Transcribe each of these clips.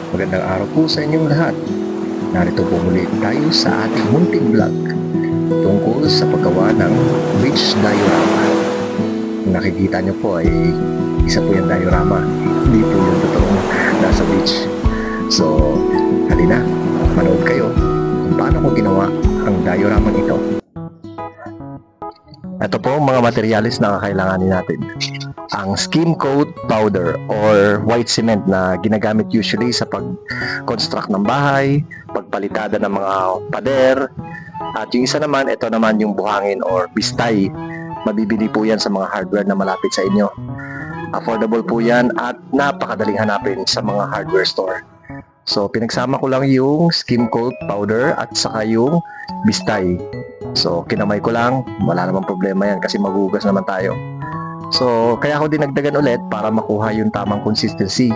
Magandang araw po sa inyong lahat. Narito po muli tayo sa ating munting vlog tungkol sa paggawa ng beach diorama. Kung nakikita nyo po ay isa po yung diorama, hindi po yung totoong nasa beach. So, halina, manood kayo kung paano ko ginawa ang diorama ito. Ito po ang mga materyales na kakailanganin natin. Ang skim coat powder or white cement na ginagamit usually sa pag-construct ng bahay, pagpalitada ng mga pader, at yung isa naman, ito naman yung buhangin or bistay. Mabibili po yan sa mga hardware na malapit sa inyo. Affordable po yan at napakadaling hanapin sa mga hardware store. So, pinagsama ko lang yung skim coat powder at saka yung bistay. So, kinamay ko lang, wala namang problema yan kasi magugas naman tayo. So, kaya ako dinagdagan ulit para makuha yung tamang consistency.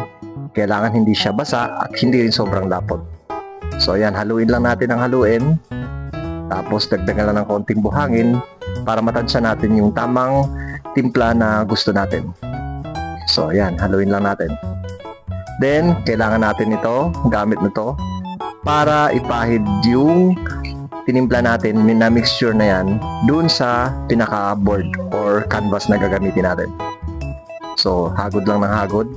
Kailangan hindi siya basa at hindi rin sobrang lapot. So, ayan, haluin lang natin ang haluin. Tapos, dagdagan lang ng konting buhangin para matansya natin yung tamang timpla na gusto natin. So, ayan, haluin lang natin. Then, kailangan natin ito, gamit nito, para ipahid yung tinimpla natin na mixture na yan dun sa pinaka-board or canvas na gagamitin natin. So, hagod lang ng hagod.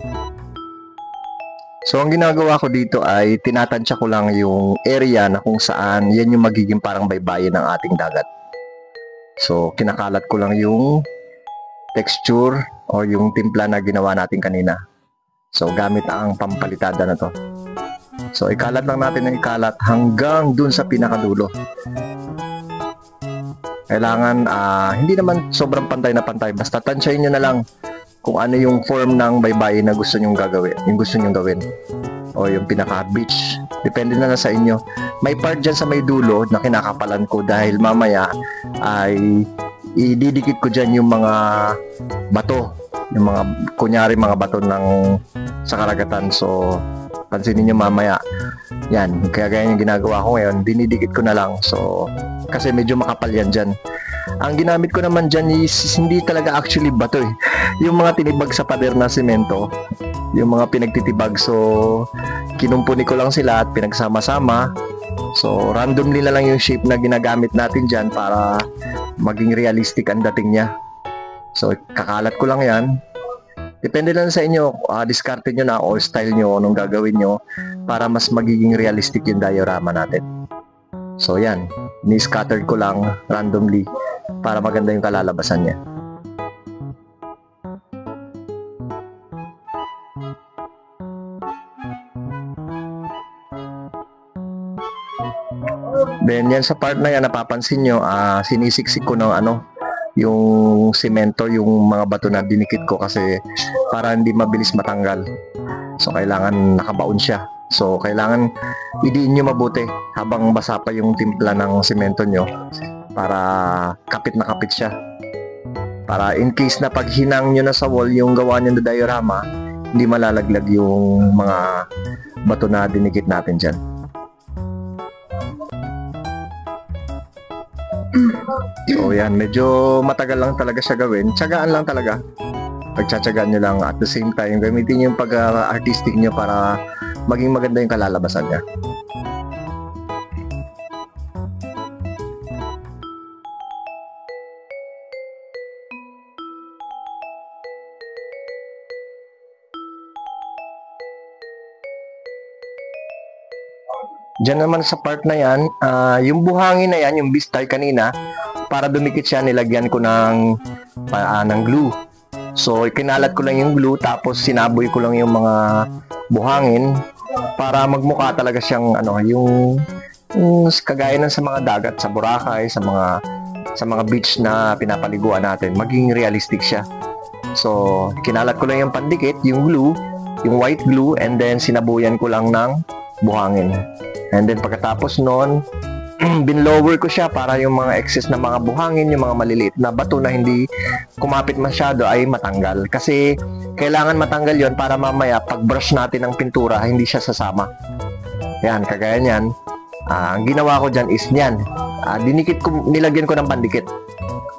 So, ang ginagawa ko dito ay tinatansya ko lang yung area na kung saan yan yung magiging parang baybayin ng ating dagat. So, kinakalat ko lang yung texture or yung timpla na ginawa natin kanina. So, gamit ang pampalitada na to. So, ikalat lang natin ng ikalat hanggang dun sa pinakadulo. Kailangan, hindi naman sobrang pantay na pantay. Basta tansyahin nyo na lang kung ano yung form ng baybayin na gusto nyong gagawin. Yung gusto nyong gawin. O yung pinaka-beach. Depende na lang sa inyo. May part dyan sa may dulo na kinakapalan ko dahil mamaya ay ididikit ko dyan yung mga bato. Yung mga, kunyari mga bato ng sa karagatan. So, pansinin nyo mamaya. Yan, kaya ganyan yung ginagawa ko ngayon. Dinidikit ko na lang. So, kasi medyo makapal yan dyan. Ang ginamit ko naman dyan is hindi talaga actually bato eh. Yung mga tinibag sa pader na semento. Yung mga pinagtitibag. So, kinumpuni ko lang sila at pinagsama-sama. So, randomly na lang yung shape na ginagamit natin dyan para maging realistic ang dating niya. So, kakalat ko lang yan. Depende lang sa inyo, diskarte nyo na o style nyo, anong gagawin nyo para mas magiging realistic yung diorama natin. So, yan. Ni-scattered ko lang randomly para maganda yung kalalabasan niya. Then, yan sa part na yan, napapansin nyo, sinisiksik ko ng yung semento, yung mga bato na dinikit ko kasi para hindi mabilis matanggal. So, kailangan nakabaon siya. So, kailangan idiin nyo mabuti habang basa pa yung timpla ng semento nyo para kapit na kapit siya. Para in case na pag hinang nyo na sa wall yung gawa nyo na diorama, hindi malalaglag yung mga bato na dinikit natin dyan. So yan, medyo matagal lang talaga siya gawin. Tiyagaan lang talaga. Pagtsatsagaan nyo lang at the same time, gamitin yung pag-artistic nyo para maging maganda yung kalalabasan niya. Diyan naman sa part na yan, yung buhangin na yan, yung bistay kanina, para dumikit siya, nilagyan ko ng glue. So, kinalat ko lang yung glue, tapos sinaboy ko lang yung mga buhangin para magmukha talaga siyang yung kagaya ng sa mga dagat, sa Boracay, sa mga beach na pinapaliguan natin, maging realistic siya. So, kinalat ko lang yung pandikit, yung glue, yung white glue, and then sinabuyan ko lang ng buhangin. And then pagkatapos nun, binlower ko siya para yung mga excess na mga buhangin, yung mga maliliit na bato na hindi kumapit masyado ay matanggal. Kasi kailangan matanggal yon para mamaya pag brush natin ng pintura, hindi siya sasama. Yan, kagaya niyan. Ang ginawa ko dyan is niyan. Dinikit ko, nilagyan ko ng pandikit.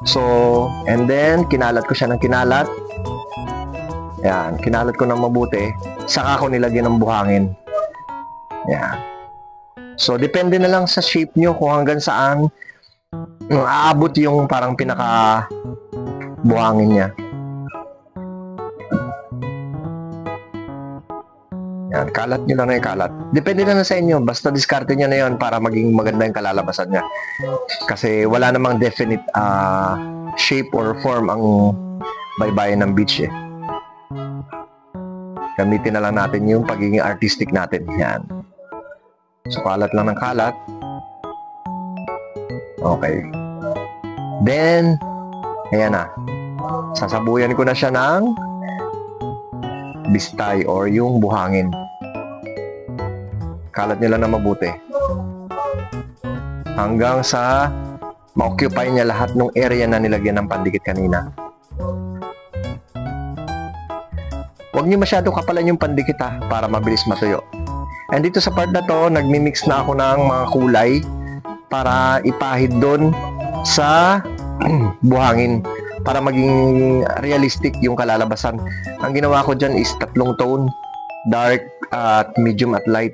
So, and then kinalat ko siya ng kinalat. Yan, kinalat ko ng mabuti. Saka ko nilagyan ng buhangin. Yan. So, depende na lang sa shape nyo kung hanggang saan aabot yung parang pinaka buhangin niya. Yan, kalat nyo lang na yung kalat. Depende na sa inyo. Basta diskarte nyo na yun para maging maganda yung kalalabasan niya. Kasi wala namang definite shape or form ang baybayin ng beach eh. Gamitin na lang natin yung pagiging artistic natin. Yan. So, kalat lang ng kalat. Okay. Then, ayan na. Sasabuyan ko na siya ng bistay or yung buhangin. Kalat nyo lang na mabuti. Hanggang sa ma-occupy niya lahat ng area na nilagyan ng pandikit kanina. Huwag nyo masyado kapalan yung pandikit para mabilis matuyo. And dito sa part na to, nagmi-mix na ako ng mga kulay para ipahid doon sa buhangin para maging realistic yung kalalabasan. Ang ginawa ko dyan is 3 tone, dark, at medium at light.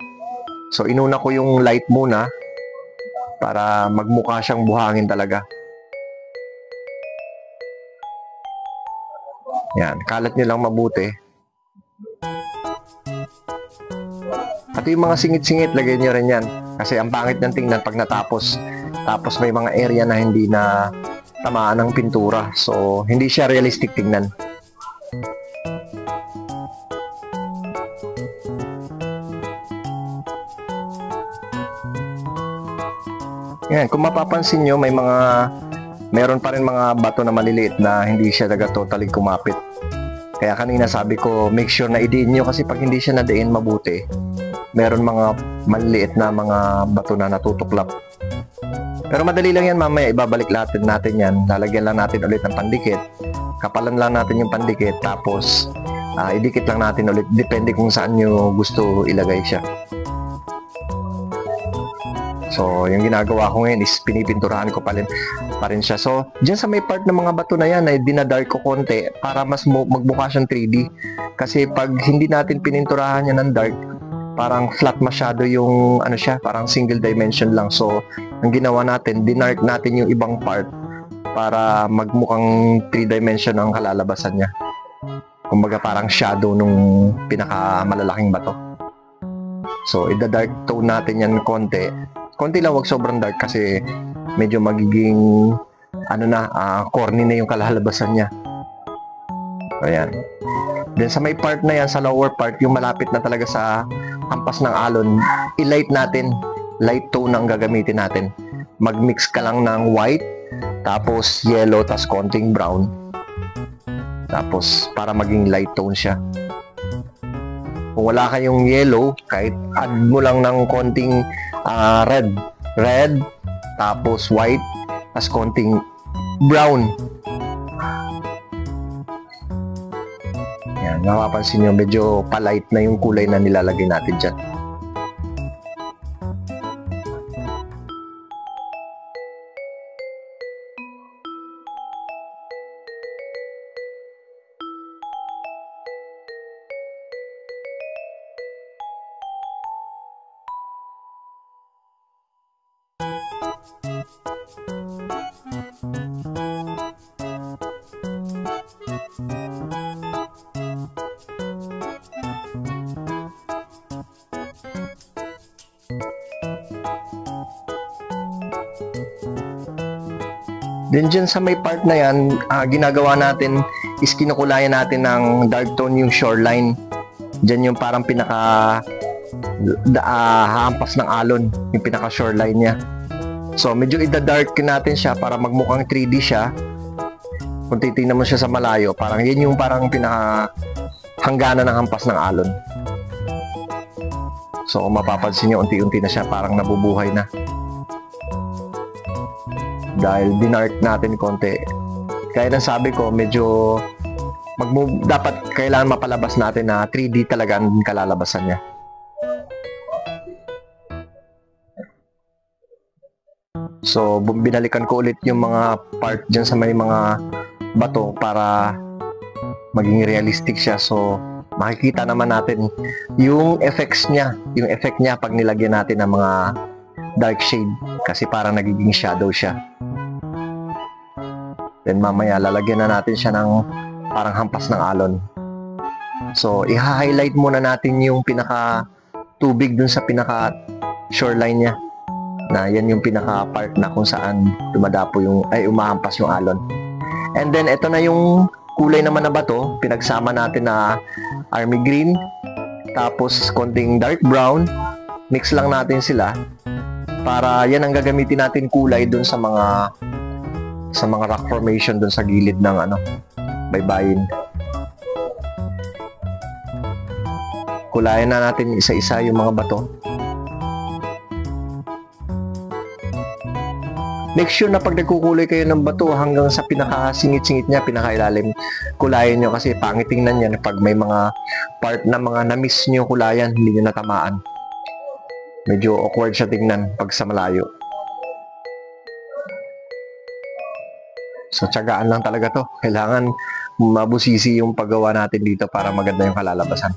So inuna ko yung light muna para magmukha siyang buhangin talaga. Yan, kalat nyo lang mabuti. At yung mga singit-singit, lagay nyo rin yan. Kasi ang pangit ng tingnan pag natapos. Tapos may mga area na hindi na tamaan ng pintura. So, hindi siya realistic tingnan. Yan, kung mapapansin nyo, meron pa rin mga bato na maliliit na hindi siya totally kumapit. Kaya kanina sabi ko, make sure na idiin nyo kasi pag hindi siya nadiin mabuti, meron mga maliliit na mga bato na natutuklap. Pero madali lang yan, mamaya ibabalik natin yan. Lalagyan lang natin ulit ng pandikit. Kapalan lang natin yung pandikit. Tapos, idikit lang natin ulit. Depende kung saan nyo gusto ilagay siya. So, yung ginagawa ko ngayon is pinipinturahan ko pa rin siya. So, dyan sa may part ng mga bato na yan, ay dinadark ko konti para mas magmukha siyang 3D. Kasi pag hindi natin pininturahan yan ng dark, parang flat masyado yung parang single dimension lang. So, ang ginawa natin, dinark natin yung ibang part para magmukhang 3 dimension ang kalalabasan niya. Kumbaga parang shadow nung pinakamalalaking bato. So, ida-dark tone natin yan konti. Konti lang, wag sobrang dark kasi medyo magiging corny na yung kalalabasan niya. Ayan. Then sa may part na yan, sa lower part, yung malapit na talaga sa hampas ng alon, i-light natin. Light tone ang gagamitin natin. Mag-mix ka lang ng white, tapos yellow, tapos konting brown. Tapos para maging light tone siya. Kung wala kayong yellow, kahit add mo lang ng konting red, tapos white, tapos konting brown. Yan, napapansin nyo, medyo pa-light na yung kulay na nilalagay natin dyan. Then dyan sa may part na yan, ginagawa natin is kinukulayan natin ng dark tone yung shoreline. Dyan yung parang pinaka hampas ng alon, yung pinaka shoreline niya. So medyo ida-dark natin siya para magmukhang 3D siya. Kung titingnan mo siya sa malayo, parang yan yung parang pinaka hangganan ng hampas ng alon. So kung mapapansin nyo, unti-unti na siya parang nabubuhay na. Dahil dinark natin konti. Kaya nang sabi ko, medyo dapat kailangan mapalabas natin na 3D talaga ang kalalabasan niya. So, binalikan ko ulit yung mga part dyan sa may mga bato para maging realistic siya. So, makikita naman natin yung effect niya pag nilagyan natin ng mga dark shade kasi parang nagiging shadow siya. Then mamaya lalagyan na natin siya ng parang hampas ng alon. So i-highlight muna natin yung pinaka tubig dun sa pinaka shoreline niya, na yan yung pinaka part na kung saan dumadapo umahampas yung alon. And then ito na yung kulay naman na bato, pinagsama natin na army green tapos konting dark brown, mix lang natin sila para yan ang gagamitin natin kulay dun sa mga rock formation dun sa gilid ng baybayin. Kulayan na natin isa-isa yung mga bato. Make sure na pag nagkukulay kayo ng bato hanggang sa pinakasingit-singit niya, pinakailalim, kulayan nyo kasi pangit tingnan yan pag may mga part na mga na-miss nyo kulayan, hindi nyo natamaan. Medyo awkward siya tingnan pag sa malayo. So, tiyagaan lang talaga to. Kailangan mabusisi yung paggawa natin dito para maganda yung kalalabasan.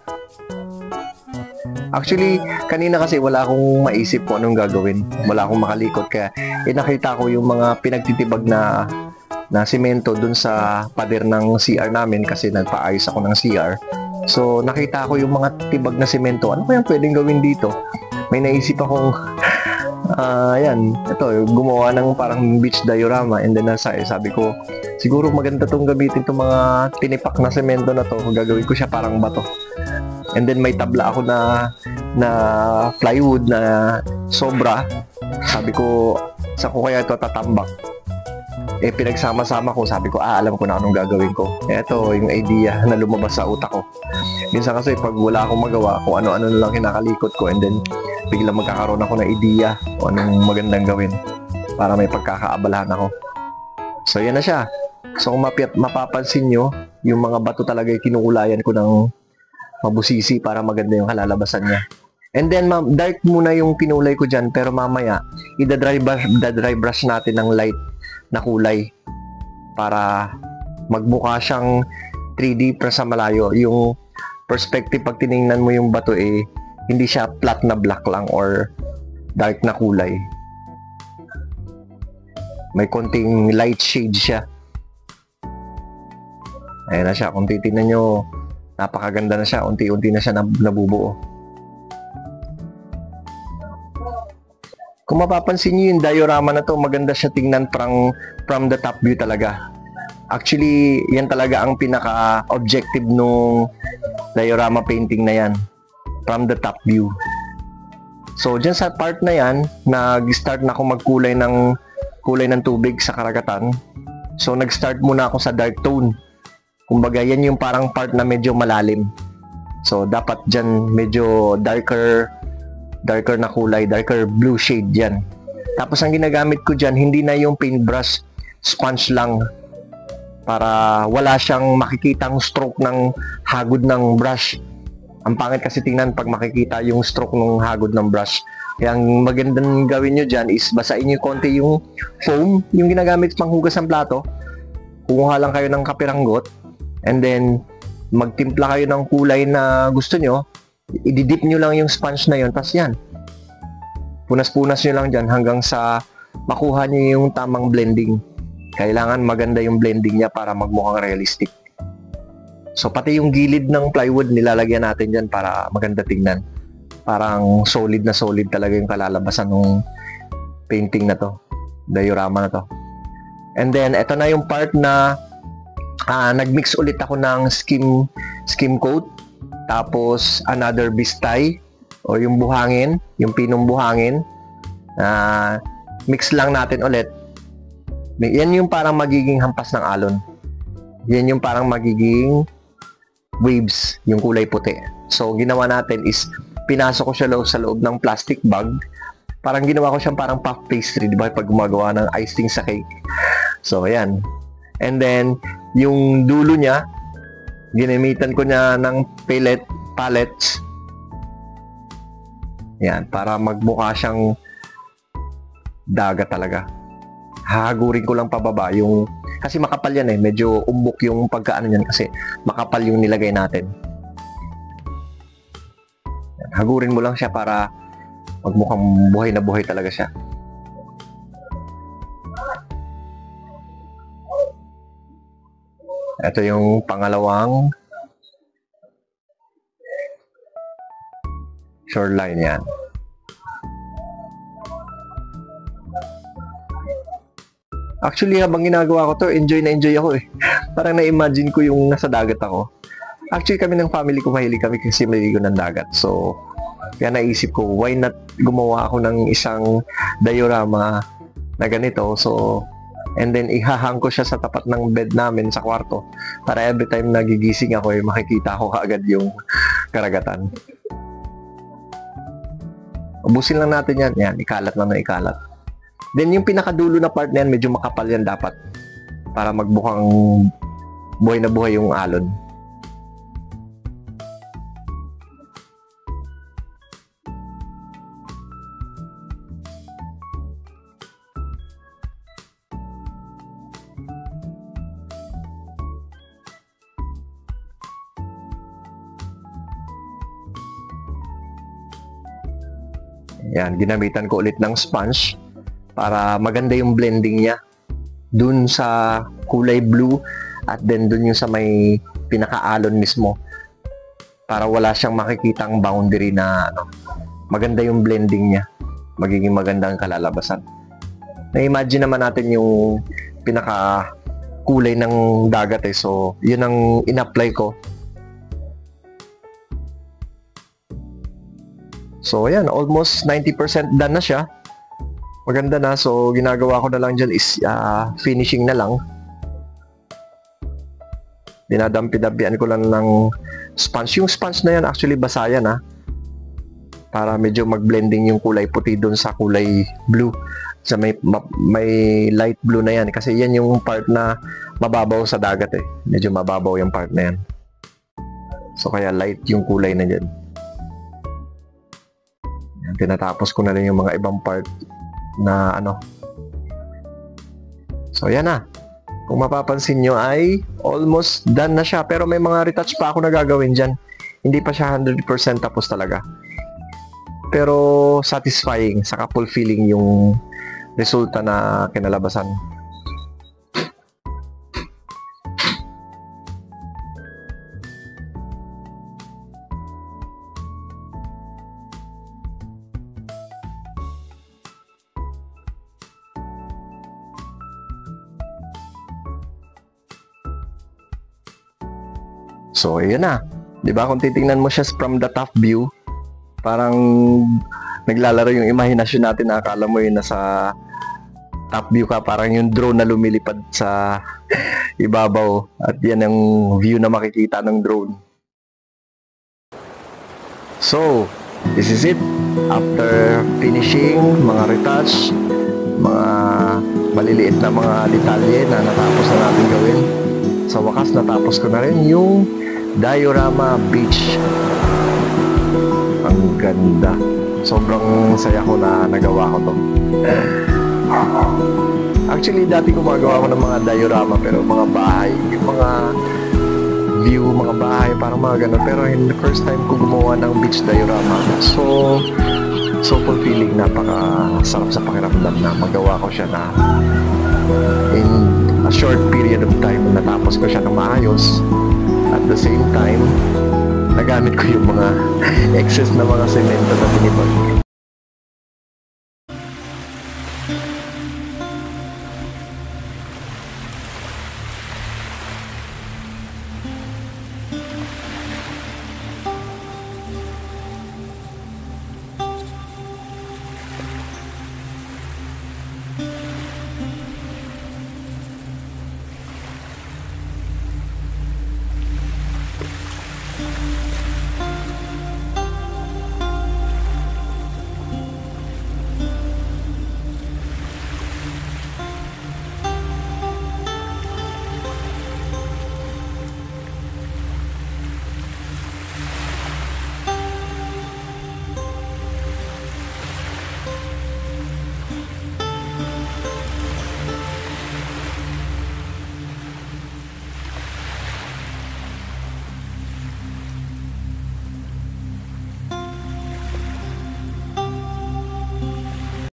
Actually, kanina kasi wala akong maisip kung anong gagawin. Wala akong makalikot. Kaya nakita ko yung mga pinagtitibag na simento dun sa pader ng CR namin kasi nagpaayos ako ng CR. So, nakita ko yung mga tibag na simento. Ano kaya pwedeng gawin dito? May naisip akong gumawa ng parang beach diorama, and then sabi ko, siguro maganda tong gamitin itong mga tinipak na semento na to. Gagawin ko siya parang bato. And then may tabla ako na plywood na sobra. Sabi ko, saan ko kaya ito tatambak? Pinagsama-sama ko, sabi ko, alam ko na anong gagawin ko. Ito yung idea na lumabas sa utak ko. Minsan kasi pag wala akong magawa, kung ano-ano na lang kinakalikot ko, and then biglang magkakaroon ako ng idea o anong magandang gawin para may pagkakaabalahan ako. So yan na siya. So kung mapapansin nyo, yung mga bato talaga kinukulayan ko ng mabusisi para maganda yung kalalabasan niya. And then dark muna yung pinulay ko dyan, pero mamaya i-dry brush natin ng light na kulay para magmukha siyang 3D para sa malayo. Yung perspective pag tiningnan mo yung bato hindi siya flat na black lang or dark na kulay. May konting light shade siya. Ayan na siya. Kung titignan nyo, napakaganda na siya. Unti-unti na siya nabubuo. Kung mapapansin nyo yung diorama na to, maganda siya tingnan from the top view talaga. Actually, yan talaga ang pinaka-objective nung diorama painting na yan. From the top view. So, dyan sa part na yan, nag-start na ako magkulay ng tubig sa karagatan. So, nag-start muna ako sa dark tone. Kumbaga, yan yung parang part na medyo malalim. So, dapat dyan medyo darker na kulay, darker blue shade yan. Tapos, ang ginagamit ko dyan, hindi na yung paintbrush, sponge lang. Para wala siyang makikitang stroke ng hagod ng brush. Ang pangit kasi tingnan pag makikita yung stroke ng hagod ng brush. Kaya ang magandang gawin nyo dyan is basain nyo konti yung foam, yung ginagamit panghugas ng plato. Kumuha lang kayo ng kapiranggot. And then, magtimpla kayo ng kulay na gusto nyo. Ididip nyo lang yung sponge na yun. Tapos yan. Punas-punas nyo lang dyan hanggang sa makuha nyo yung tamang blending. Kailangan maganda yung blending niya para magmukhang realistic. So, pati yung gilid ng plywood, nilalagyan natin dyan para maganda tingnan. Parang solid na solid talaga yung kalalabasan ng painting na to. Diorama na to. And then, ito na yung part na nagmix ulit ako ng skim coat. Tapos, another bistay o yung buhangin, yung pinong buhangin. Mix lang natin ulit. Yan yung parang magiging hampas ng alon. Yan yung parang magiging waves, yung kulay puti. So, ginawa natin is, pinasok ko siya sa loob ng plastic bag. Parang ginawa ko siyang parang puff pastry, di ba? Pag gumagawa ng icing sa cake. So, ayan. And then, yung dulo niya, ginamitan ko niya ng pallets. Yan, para magmukha siyang dagat talaga. Hahagurin ko lang pababa yung kasi makapal yan medyo umbok yung pagkaano niyan kasi makapal yung nilagay natin. Hagurin mo lang siya para magmukhang buhay na buhay talaga siya. Ito yung pangalawang shoreline yan. Actually, habang ginagawa ko to, enjoy na enjoy ako eh. Parang na-imagine ko yung nasa dagat ako. Actually, kami ng family ko, mahilig kami kasi maligo ng dagat. So, kaya naisip ko, why not gumawa ako ng isang diorama na ganito. So, and then ihahang ko siya sa tapat ng bed namin sa kwarto para every time nagigising ako, eh, makikita ko kaagad yung karagatan. Ubusin lang natin yan. Yan, ikalat lang na ikalat. Then, yung pinakadulo na part na yan, medyo makapal yan dapat para magbukang buhay na buhay yung alon. Yan, ginamitan ko ulit ng sponge para maganda yung blending niya dun sa kulay blue at then dun yung sa may pinakaalon mismo para wala siyang makikitang boundary na maganda yung blending niya, magiging maganda ang kalalabasan. Na-imagine naman natin yung pinaka kulay ng dagat eh, so yun ang in-apply ko. So ayan, almost 90% done na siya. Maganda na. So, ginagawa ko na lang dyan is finishing na lang. Dinadampi-dampian ko lang ng sponge. Yung sponge na yan, actually, basa yan ha. Para medyo mag-blending yung kulay puti doon sa kulay blue. Sa may light blue na yan. Kasi yan yung part na mababaw sa dagat eh. Medyo mababaw yung part na yan. So, kaya light yung kulay na dyan. Yan, tinatapos ko na rin yung mga ibang part na so yan na, kung mapapansin nyo ay almost done na siya, pero may mga retouch pa ako na gagawin dyan. Hindi pa siya 100% tapos talaga, pero satisfying, saka fulfilling yung resulta na kinalabasan. So, ayan na. Diba? Kung titingnan mo siya from the top view, parang naglalaro yung imahinasyon natin na akala mo yun nasa top view ka. Parang yung drone na lumilipad sa ibabaw. At yan ang view na makikita ng drone. So, this is it. After finishing, mga retouch, mga maliliit na mga detalye na natapos na natin gawin. Sa wakas, natapos ko na rin yung diorama beach. Ang ganda. Sobrang saya ko na nagawa ko to. Actually, dati gumagawa ko ng mga diorama pero mga bahay, yung mga view, mga bahay, parang mga ganun. Pero in the first time ko gumawa ng beach diorama. So fulfilling, napaka-sarap sa pakiramdam na magawa ko siya na in a short period of time. Natapos ko siya ng maayos. At the same time, nagamit ko yung mga excess na mga semento na binibag.